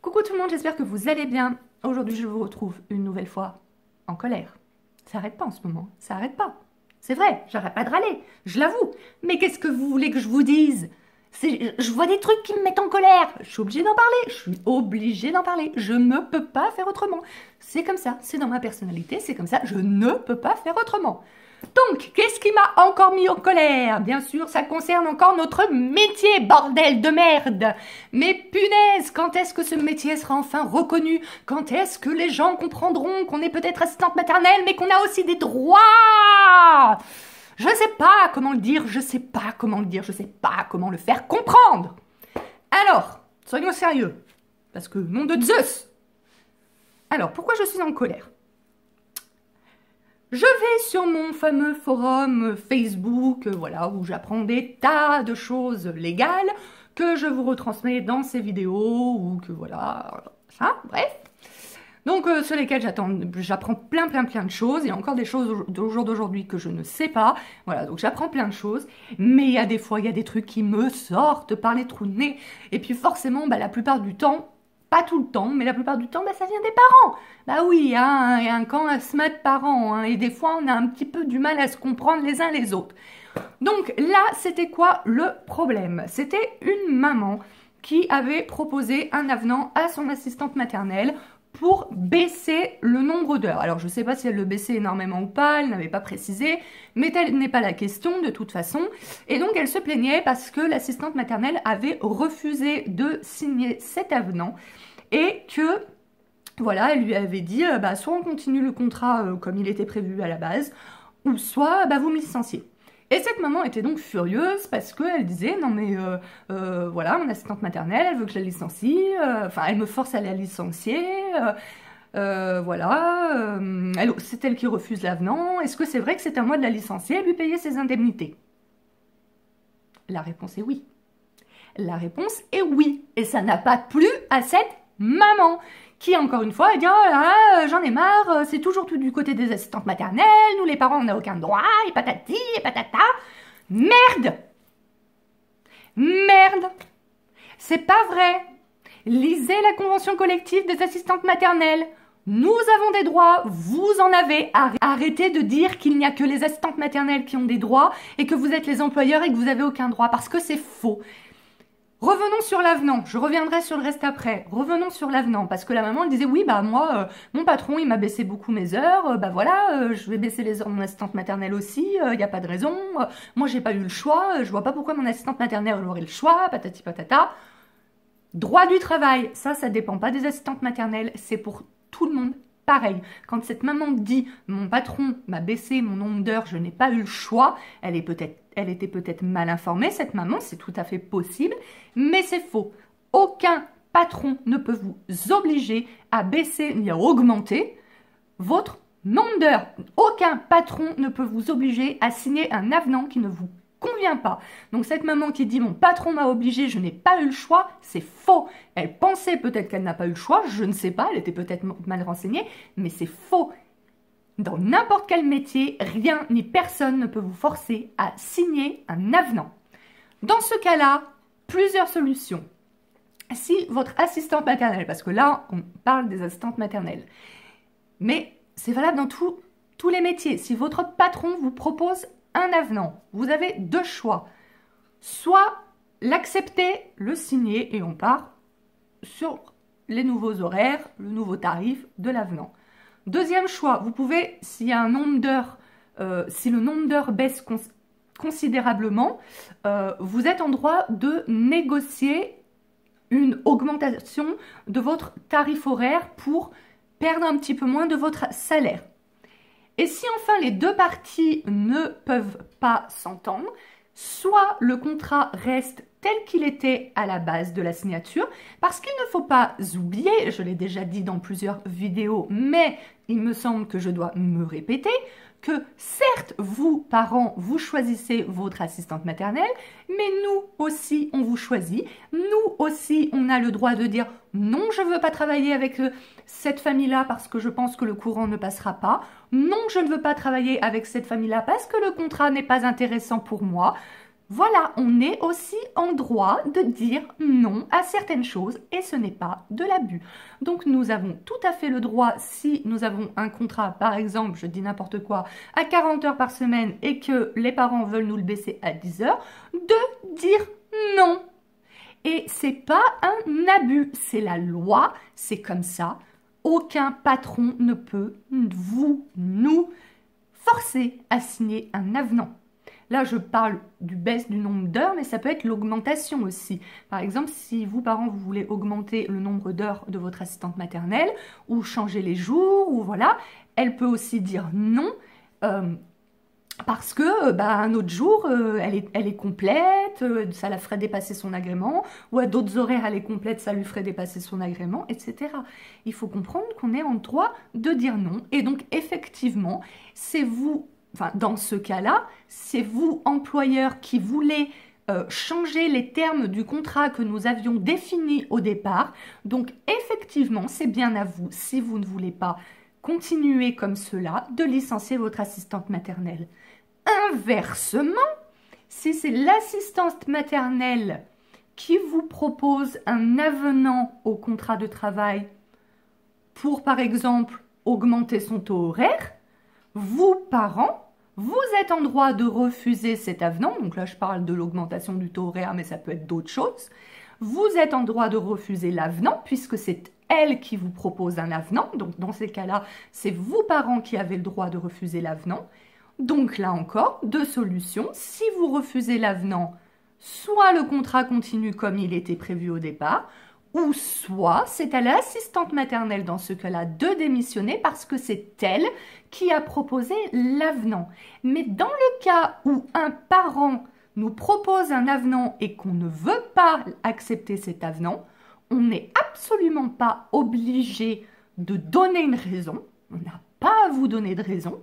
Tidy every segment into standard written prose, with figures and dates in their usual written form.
Coucou tout le monde, j'espère que vous allez bien. Aujourd'hui, je vous retrouve une nouvelle fois en colère. Ça arrête pas en ce moment, ça arrête pas. C'est vrai, j'arrête pas de râler, je l'avoue. Mais qu'est-ce que vous voulez que je vous dise? Je vois des trucs qui me mettent en colère. Je suis obligée d'en parler, je suis obligée d'en parler. Je ne peux pas faire autrement. C'est comme ça, c'est dans ma personnalité, c'est comme ça, je ne peux pas faire autrement. Donc, qu'est-ce qui m'a encore mis en colère? Bien sûr, ça concerne encore notre métier, bordel de merde. Mais punaise, quand est-ce que ce métier sera enfin reconnu? Quand est-ce que les gens comprendront qu'on est peut-être assistante maternelle, mais qu'on a aussi des droits? Je sais pas comment le dire, je sais pas comment le dire, je sais pas comment le faire comprendre. Alors, soyons sérieux, parce que nom de Zeus. Alors, pourquoi je suis en colère? Je vais sur mon fameux forum Facebook, voilà, où j'apprends des tas de choses légales que je vous retransmets dans ces vidéos, ou que voilà, ça, bref. Donc, sur lesquels j'apprends plein de choses. Il y a encore des choses au jour d'aujourd'hui que je ne sais pas. Voilà, donc j'apprends plein de choses. Mais il y a des fois, il y a des trucs qui me sortent par les trous de nez. Et puis forcément, la plupart du temps, pas tout le temps, mais la plupart du temps, ça vient des parents. Bah oui, hein, il y a un camp à se mettre parents. Hein, et des fois, on a un petit peu du mal à se comprendre les uns les autres. Donc là, c'était quoi le problème? C'était une maman qui avait proposé un avenant à son assistante maternelle pour baisser le nombre d'heures. Alors, je ne sais pas si elle le baissait énormément ou pas, elle n'avait pas précisé, mais telle n'est pas la question de toute façon. Et donc, elle se plaignait parce que l'assistante maternelle avait refusé de signer cet avenant et que, voilà, elle lui avait dit, soit on continue le contrat comme il était prévu à la base, ou soit vous me licenciez. Et cette maman était donc furieuse parce qu'elle disait, non mais voilà, mon assistante maternelle, elle veut que je la licencie, enfin elle me force à la licencier, voilà, c'est elle qui refuse l'avenant, est-ce que c'est vrai que c'est à moi de la licencier et lui payer ses indemnités? La réponse est oui. La réponse est oui. Et ça n'a pas plu à cette maman qui, encore une fois, a dit « Oh là, j'en ai marre, c'est toujours tout du côté des assistantes maternelles, nous les parents, on n'a aucun droit, et patati, et patata. » Merde! Merde! C'est pas vrai! Lisez la convention collective des assistantes maternelles. Nous avons des droits, vous en avez. Arrêtez de dire qu'il n'y a que les assistantes maternelles qui ont des droits et que vous êtes les employeurs et que vous n'avez aucun droit, parce que c'est faux. Revenons sur l'avenant, je reviendrai sur le reste après. Revenons sur l'avenant, parce que la maman elle disait oui, moi, mon patron il m'a baissé beaucoup mes heures, voilà, je vais baisser les heures de mon assistante maternelle aussi, il n'y a pas de raison, moi j'ai pas eu le choix, je vois pas pourquoi mon assistante maternelle aurait le choix, patati patata. Droit du travail, ça dépend pas des assistantes maternelles, c'est pour tout le monde. Pareil, quand cette maman dit « mon patron m'a baissé mon nombre d'heures, je n'ai pas eu le choix », elle était peut-être mal informée, cette maman, c'est tout à fait possible, mais c'est faux. Aucun patron ne peut vous obliger à baisser ni à augmenter votre nombre d'heures. Aucun patron ne peut vous obliger à signer un avenant qui ne vous convient pas. Donc cette maman qui dit mon patron m'a obligé, je n'ai pas eu le choix, c'est faux. Elle pensait peut-être qu'elle n'a pas eu le choix, je ne sais pas, elle était peut-être mal renseignée, mais c'est faux. Dans n'importe quel métier, rien ni personne ne peut vous forcer à signer un avenant. Dans ce cas-là, plusieurs solutions. Si votre assistante maternelle, parce que là on parle des assistantes maternelles, mais c'est valable dans tous les métiers, si votre patron vous propose un avenant, vous avez deux choix. Soit l'accepter, le signer et on part sur les nouveaux horaires, le nouveau tarif de l'avenant. Deuxième choix, vous pouvez, s'il y a un nombre d'heures, si le nombre d'heures baisse considérablement, vous êtes en droit de négocier une augmentation de votre tarif horaire pour perdre un petit peu moins de votre salaire. Et si enfin les deux parties ne peuvent pas s'entendre, soit le contrat reste tel qu'il était à la base de la signature, parce qu'il ne faut pas oublier, je l'ai déjà dit dans plusieurs vidéos, mais il me semble que je dois me répéter, que certes, vous, parents, vous choisissez votre assistante maternelle, mais nous aussi, on vous choisit. Nous aussi, on a le droit de dire « Non, je ne veux pas travailler avec cette famille-là parce que je pense que le courant ne passera pas. Non, je ne veux pas travailler avec cette famille-là parce que le contrat n'est pas intéressant pour moi. » Voilà, on est aussi en droit de dire non à certaines choses et ce n'est pas de l'abus. Donc nous avons tout à fait le droit, si nous avons un contrat, par exemple, je dis n'importe quoi, à 40 heures par semaine et que les parents veulent nous le baisser à 10 heures, de dire non. Et c'est pas un abus, c'est la loi, c'est comme ça. Aucun patron ne peut nous forcer à signer un avenant. Là, je parle du baisse du nombre d'heures, mais ça peut être l'augmentation aussi. Par exemple, si vous, parents, vous voulez augmenter le nombre d'heures de votre assistante maternelle ou changer les jours, ou voilà, elle peut aussi dire non parce que un autre jour, elle est complète, ça la ferait dépasser son agrément, ou à d'autres horaires, elle est complète, ça lui ferait dépasser son agrément, etc. Il faut comprendre qu'on est en droit de dire non. Et donc, effectivement, c'est vous... Enfin, dans ce cas-là, c'est vous, employeur, qui voulez changer les termes du contrat que nous avions défini au départ. Donc, effectivement, c'est bien à vous, si vous ne voulez pas continuer comme cela, de licencier votre assistante maternelle. Inversement, si c'est l'assistante maternelle qui vous propose un avenant au contrat de travail pour, par exemple, augmenter son taux horaire, vous, parents, vous êtes en droit de refuser cet avenant. Donc là, je parle de l'augmentation du taux horaire, mais ça peut être d'autres choses. Vous êtes en droit de refuser l'avenant, puisque c'est elle qui vous propose un avenant. Donc dans ces cas-là, c'est vous, parents, qui avez le droit de refuser l'avenant. Donc là encore, deux solutions. Si vous refusez l'avenant, soit le contrat continue comme il était prévu au départ, ou soit c'est à l'assistante maternelle dans ce cas-là de démissionner parce que c'est elle qui a proposé l'avenant. Mais dans le cas où un parent nous propose un avenant et qu'on ne veut pas accepter cet avenant, on n'est absolument pas obligé de donner une raison, on n'a pas à vous donner de raison,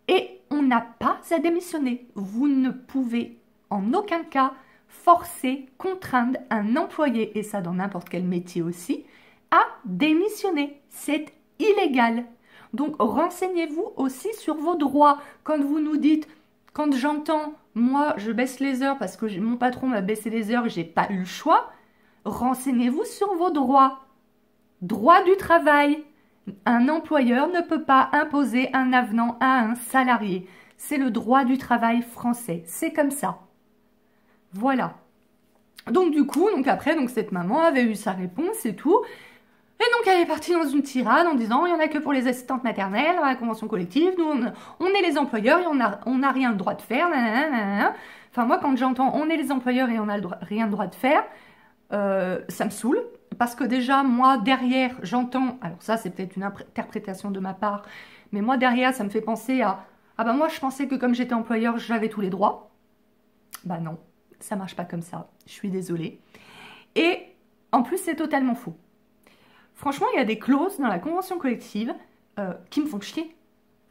et on n'a pas à démissionner. Vous ne pouvez en aucun cas forcer, contraindre un employé, et ça dans n'importe quel métier aussi, à démissionner. C'est illégal. Donc renseignez-vous aussi sur vos droits. Quand vous nous dites, quand j'entends, moi je baisse les heures parce que mon patron m'a baissé les heures et j'ai pas eu le choix, renseignez-vous sur vos droits. Droit du travail. Un employeur ne peut pas imposer un avenant à un salarié. C'est le droit du travail français. C'est comme ça. Voilà. Donc du coup, après, cette maman avait eu sa réponse et tout. Et donc elle est partie dans une tirade en disant il n'y en a que pour les assistantes maternelles, dans la convention collective, nous on est les employeurs et on n'a rien le droit de faire. Nanana. Enfin moi quand j'entends on est les employeurs et on n'a rien le droit de faire, ça me saoule. Parce que déjà moi derrière j'entends, alors ça c'est peut-être une interprétation de ma part, mais moi derrière ça me fait penser à ah ben moi je pensais que comme j'étais employeur j'avais tous les droits. Bah non. Ça marche pas comme ça, je suis désolée. Et en plus, c'est totalement faux. Franchement, il y a des clauses dans la convention collective qui me font chier,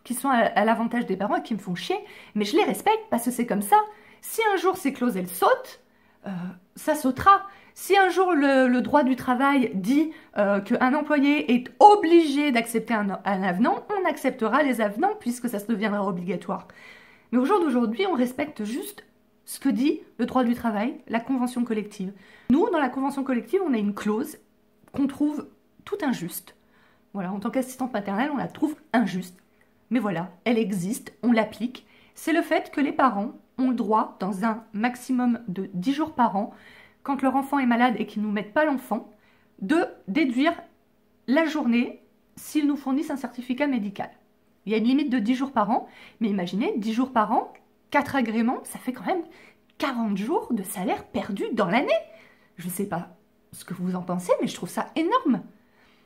qui sont à l'avantage des parents et qui me font chier, mais je les respecte parce que c'est comme ça. Si un jour ces clauses, elles sautent, ça sautera. Si un jour le droit du travail dit qu'un employé est obligé d'accepter un avenant, on acceptera les avenants puisque ça se deviendra obligatoire. Mais au jour d'aujourd'hui, on respecte juste ce que dit le droit du travail, la convention collective. Nous, dans la convention collective, on a une clause qu'on trouve tout injuste. Voilà, en tant qu'assistante maternelle, on la trouve injuste. Mais voilà, elle existe, on l'applique. C'est le fait que les parents ont le droit, dans un maximum de 10 jours par an, quand leur enfant est malade et qu'ils ne nous mettent pas l'enfant, de déduire la journée s'ils nous fournissent un certificat médical. Il y a une limite de 10 jours par an, mais imaginez, 10 jours par an, 4 agréments, ça fait quand même 40 jours de salaire perdu dans l'année. Je ne sais pas ce que vous en pensez, mais je trouve ça énorme.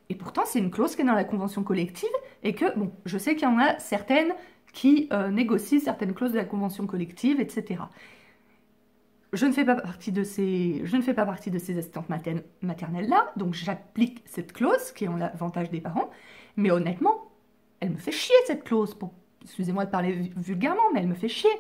Et pourtant, c'est une clause qui est dans la convention collective et que, bon, je sais qu'il y en a certaines qui négocient certaines clauses de la convention collective, etc. Je ne fais pas partie de ces assistantes maternelles-là, donc j'applique cette clause qui est en l'avantage des parents, mais honnêtement, elle me fait chier cette clause, excusez-moi de parler vulgairement, mais elle me fait chier.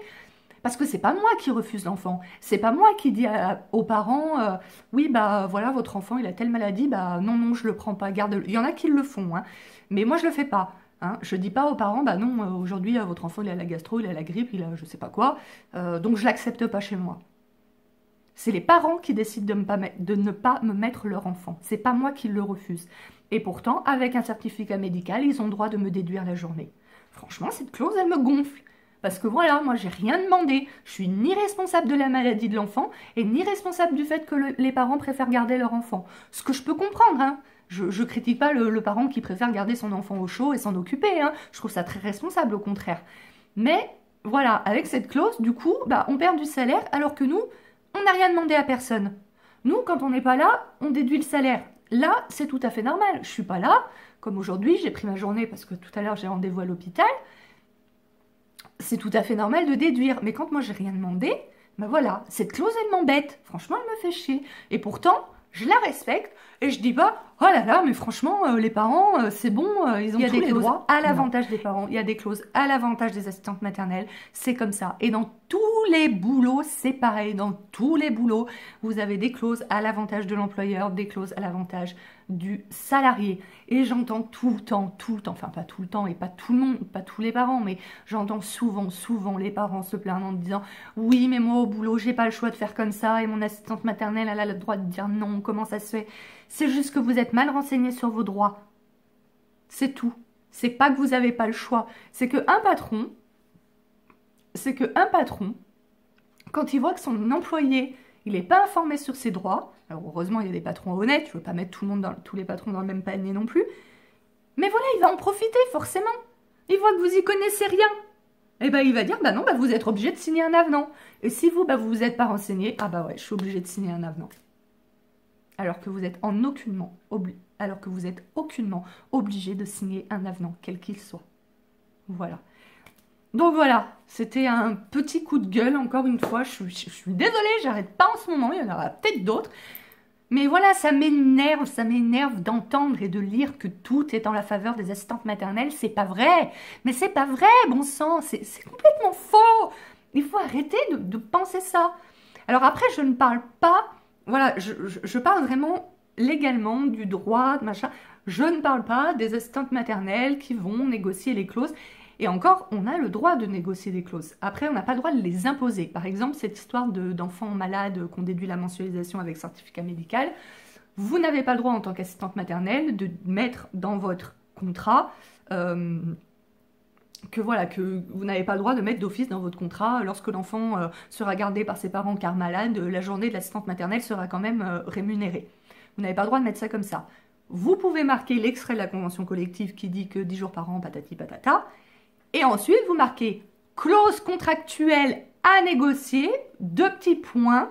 Parce que c'est pas moi qui refuse l'enfant. C'est pas moi qui dis aux parents oui, bah voilà, votre enfant, il a telle maladie, bah non, je le prends pas, garde-le. Il y en a qui le font, hein. Mais moi, je le fais pas. Hein. Je dis pas aux parents, bah non, aujourd'hui votre enfant il a la gastro, il a la grippe, il a je sais pas quoi, donc je l'accepte pas chez moi. C'est les parents qui décident de ne pas me mettre leur enfant. C'est pas moi qui le refuse. Et pourtant, avec un certificat médical, ils ont le droit de me déduire la journée. Franchement, cette clause, elle me gonfle. Parce que voilà, moi, j'ai rien demandé. Je suis ni responsable de la maladie de l'enfant et ni responsable du fait que les parents préfèrent garder leur enfant. Ce que je peux comprendre, hein. Je critique pas le parent qui préfère garder son enfant au chaud et s'en occuper, hein. Je trouve ça très responsable, au contraire. Mais voilà, avec cette clause, du coup, bah, on perd du salaire alors que nous, on n'a rien demandé à personne. Nous, quand on n'est pas là, on déduit le salaire. Là, c'est tout à fait normal. Je suis pas là, comme aujourd'hui, j'ai pris ma journée parce que tout à l'heure j'ai rendez-vous à l'hôpital. C'est tout à fait normal de déduire. Mais quand moi j'ai rien demandé, ben voilà, cette clause elle m'embête. Franchement, elle me fait chier. Et pourtant, je la respecte et je dis pas, oh là là, mais franchement, les parents, c'est bon, ils ont tous les droits. À l'avantage des parents, il y a des clauses à l'avantage des assistantes maternelles. C'est comme ça. Et dans tous les boulots, c'est pareil. Dans tous les boulots, vous avez des clauses à l'avantage de l'employeur, des clauses à l'avantage du salarié. Et j'entends tout le temps, enfin pas tout le temps et pas tout le monde, pas tous les parents, mais j'entends souvent les parents se plaindre en disant « Oui, mais moi au boulot, j'ai pas le choix de faire comme ça et mon assistante maternelle, elle a le droit de dire non, comment ça se fait ?» C'est juste que vous êtes mal renseigné sur vos droits. C'est tout. C'est pas que vous n'avez pas le choix. C'est qu'un patron, quand il voit que son employé, il n'est pas informé sur ses droits, alors heureusement il y a des patrons honnêtes, je ne veux pas mettre tous les patrons dans le même panier non plus, mais voilà, il va en profiter forcément. Il voit que vous y connaissez rien. Et ben il va dire, bah non, bah vous êtes obligé de signer un avenant. Et si vous, bah vous vous êtes pas renseigné, ah bah ouais, je suis obligé de signer un avenant. Alors que vous êtes aucunement obligé de signer un avenant, quel qu'il soit. Voilà. Donc voilà, c'était un petit coup de gueule, encore une fois, je suis désolée, j'arrête pas en ce moment, il y en aura peut-être d'autres. Mais voilà, ça m'énerve d'entendre et de lire que tout est en la faveur des assistantes maternelles. C'est pas vrai, mais c'est pas vrai, bon sang, c'est complètement faux. Il faut arrêter de penser ça. Alors après, je ne parle pas, voilà, je parle vraiment légalement du droit, machin. Je ne parle pas des assistantes maternelles qui vont négocier les clauses. Et encore, on a le droit de négocier des clauses. Après, on n'a pas le droit de les imposer. Par exemple, cette histoire d'enfants malades qu'on déduit la mensualisation avec certificat médical, vous n'avez pas le droit en tant qu'assistante maternelle de mettre dans votre contrat que vous n'avez pas le droit de mettre d'office dans votre contrat lorsque l'enfant sera gardé par ses parents car malade, la journée de l'assistante maternelle sera quand même rémunérée. Vous n'avez pas le droit de mettre ça comme ça. Vous pouvez marquer l'extrait de la convention collective qui dit que 10 jours par an, patati patata. Et ensuite, vous marquez clause contractuelle à négocier, 2 petits points.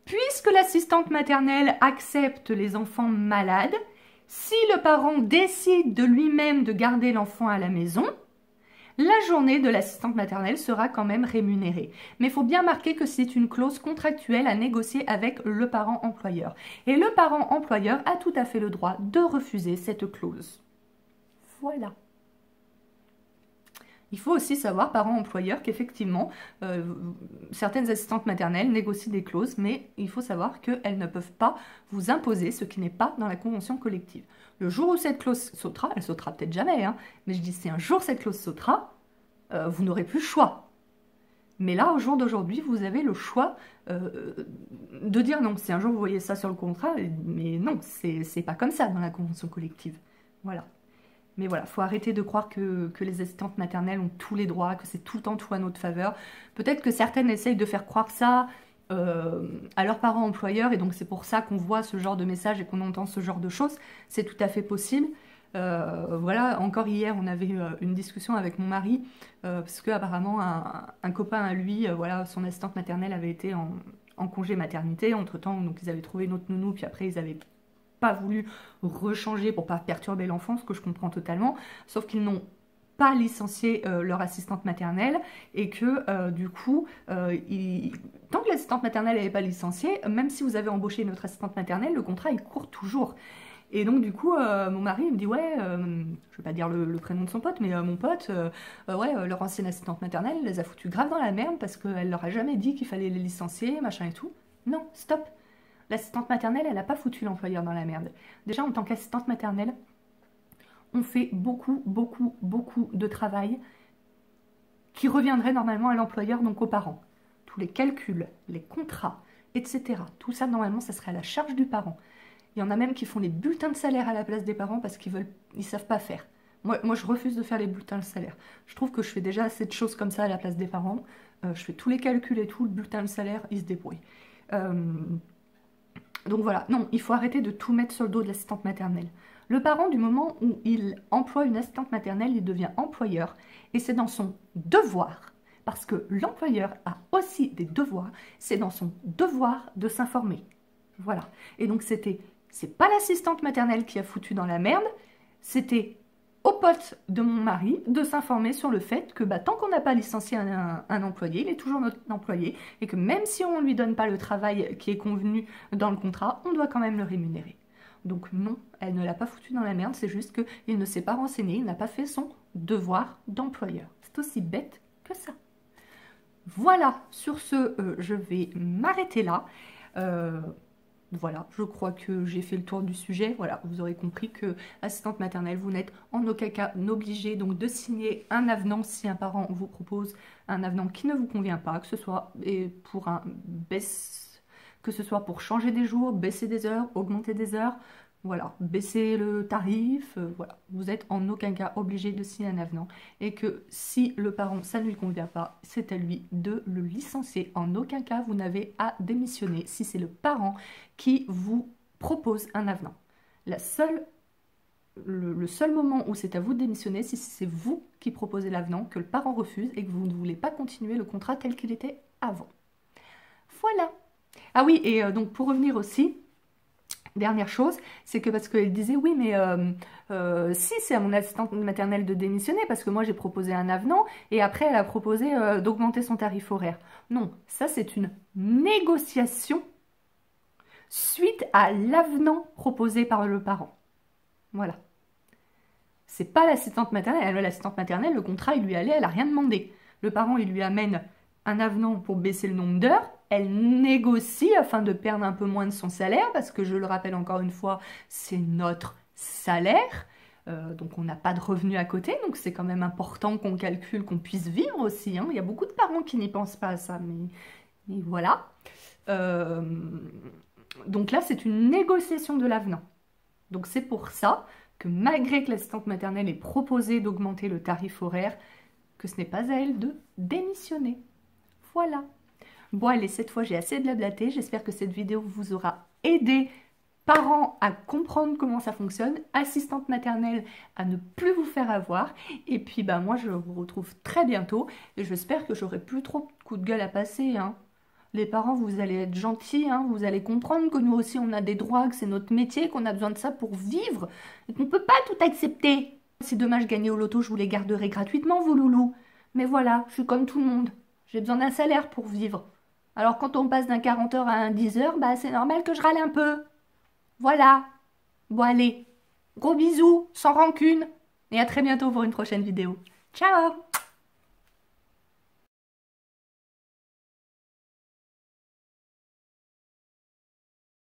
Puisque l'assistante maternelle accepte les enfants malades, si le parent décide de lui-même de garder l'enfant à la maison, la journée de l'assistante maternelle sera quand même rémunérée. Mais il faut bien marquer que c'est une clause contractuelle à négocier avec le parent employeur. Et le parent employeur a tout à fait le droit de refuser cette clause. Voilà. Il faut aussi savoir, parents-employeurs, qu'effectivement, certaines assistantes maternelles négocient des clauses, mais il faut savoir qu'elles ne peuvent pas vous imposer ce qui n'est pas dans la convention collective. Le jour où cette clause sautera, elle sautera peut-être jamais, hein, mais je dis si un jour cette clause sautera, vous n'aurez plus le choix. Mais là, au jour d'aujourd'hui, vous avez le choix de dire non. Si un jour vous voyez ça sur le contrat, mais non, c'est pas comme ça dans la convention collective. Voilà. Mais voilà, il faut arrêter de croire que les assistantes maternelles ont tous les droits, que c'est tout le temps tout à notre faveur. Peut-être que certaines essayent de faire croire ça à leurs parents employeurs, et donc c'est pour ça qu'on voit ce genre de messages et qu'on entend ce genre de choses. C'est tout à fait possible. Voilà, encore hier, on avait eu une discussion avec mon mari, parce qu'apparemment, un copain à lui, voilà, son assistante maternelle avait été en congé maternité. Entre-temps, donc ils avaient trouvé une autre nounou, puis après, ils avaient pas voulu rechanger pour pas perturber l'enfant, ce que je comprends totalement, sauf qu'ils n'ont pas licencié leur assistante maternelle et que du coup, tant que l'assistante maternelle n'avait pas licencié, même si vous avez embauché une autre assistante maternelle, le contrat il court toujours. Et donc du coup, mon mari il me dit ouais, je vais pas dire le prénom de son pote, mais mon pote, ouais, leur ancienne assistante maternelle les a foutus grave dans la merde parce qu'elle leur a jamais dit qu'il fallait les licencier, machin et tout. Non, stop. L'assistante maternelle, elle n'a pas foutu l'employeur dans la merde. Déjà, en tant qu'assistante maternelle, on fait beaucoup de travail qui reviendrait normalement à l'employeur, donc aux parents. Tous les calculs, les contrats, etc. Tout ça, normalement, ça serait à la charge du parent. Il y en a même qui font les bulletins de salaire à la place des parents parce ils savent pas faire. Moi, je refuse de faire les bulletins de salaire. Je trouve que je fais déjà assez de choses comme ça à la place des parents. Je fais tous les calculs et tout, le bulletin de salaire, ils se débrouillent. Donc voilà, non, il faut arrêter de tout mettre sur le dos de l'assistante maternelle. Le parent, du moment où il emploie une assistante maternelle, il devient employeur. Et c'est dans son devoir, parce que l'employeur a aussi des devoirs, c'est dans son devoir de s'informer. Voilà. Et donc c'est pas l'assistante maternelle qui a foutu dans la merde, c'était au pote de mon mari de s'informer sur le fait que tant qu'on n'a pas licencié un employé, il est toujours notre employé, et que même si on ne lui donne pas le travail qui est convenu dans le contrat, on doit quand même le rémunérer. Donc non, elle ne l'a pas foutu dans la merde, c'est juste qu'il ne s'est pas renseigné, il n'a pas fait son devoir d'employeur. C'est aussi bête que ça. Voilà, sur ce, je vais m'arrêter là. Voilà, je crois que j'ai fait le tour du sujet. Voilà, vous aurez compris que assistante maternelle, vous n'êtes en aucun cas obligé donc de signer un avenant si un parent vous propose un avenant qui ne vous convient pas, que ce soit que ce soit pour changer des jours, baisser des heures, augmenter des heures, voilà, baisser le tarif, voilà. Vous êtes en aucun cas obligé de signer un avenant et que si le parent, ça ne lui convient pas, c'est à lui de le licencier. En aucun cas, vous n'avez à démissionner si c'est le parent qui vous propose un avenant. Le seul moment où c'est à vous de démissionner, si c'est vous qui proposez l'avenant, que le parent refuse et que vous ne voulez pas continuer le contrat tel qu'il était avant. Voilà. Ah oui, et donc pour revenir aussi, dernière chose, c'est que parce qu'elle disait oui mais si c'est à mon assistante maternelle de démissionner parce que moi j'ai proposé un avenant et après elle a proposé d'augmenter son tarif horaire. Non, ça c'est une négociation suite à l'avenant proposé par le parent. Voilà. C'est pas l'assistante maternelle. L'assistante maternelle, le contrat il lui allait, elle a rien demandé. Le parent il lui amène un avenant pour baisser le nombre d'heures. Elle négocie afin de perdre un peu moins de son salaire, parce que je le rappelle encore une fois, c'est notre salaire, donc on n'a pas de revenus à côté, donc c'est quand même important qu'on calcule, qu'on puisse vivre aussi, hein. Il y a beaucoup de parents qui n'y pensent pas à ça, mais voilà. Donc là, c'est une négociation de l'avenant. Donc c'est pour ça que malgré que l'assistante maternelle ait proposé d'augmenter le tarif horaire, que ce n'est pas à elle de démissionner. Voilà. Bon allez, cette fois j'ai assez blablaté, j'espère que cette vidéo vous aura aidé, parents à comprendre comment ça fonctionne, assistante maternelle à ne plus vous faire avoir, et puis moi je vous retrouve très bientôt, et j'espère que j'aurai plus trop de coups de gueule à passer, hein. Les parents, vous allez être gentils, hein, vous allez comprendre que nous aussi on a des droits, que c'est notre métier, qu'on a besoin de ça pour vivre, et qu'on ne peut pas tout accepter. Si demain je gagnais au loto, je vous les garderai gratuitement, vos loulous. Mais voilà, je suis comme tout le monde, j'ai besoin d'un salaire pour vivre. Alors quand on passe d'un 40 heures à un 10 heures, c'est normal que je râle un peu. Voilà. Bon allez, gros bisous, sans rancune, et à très bientôt pour une prochaine vidéo. Ciao!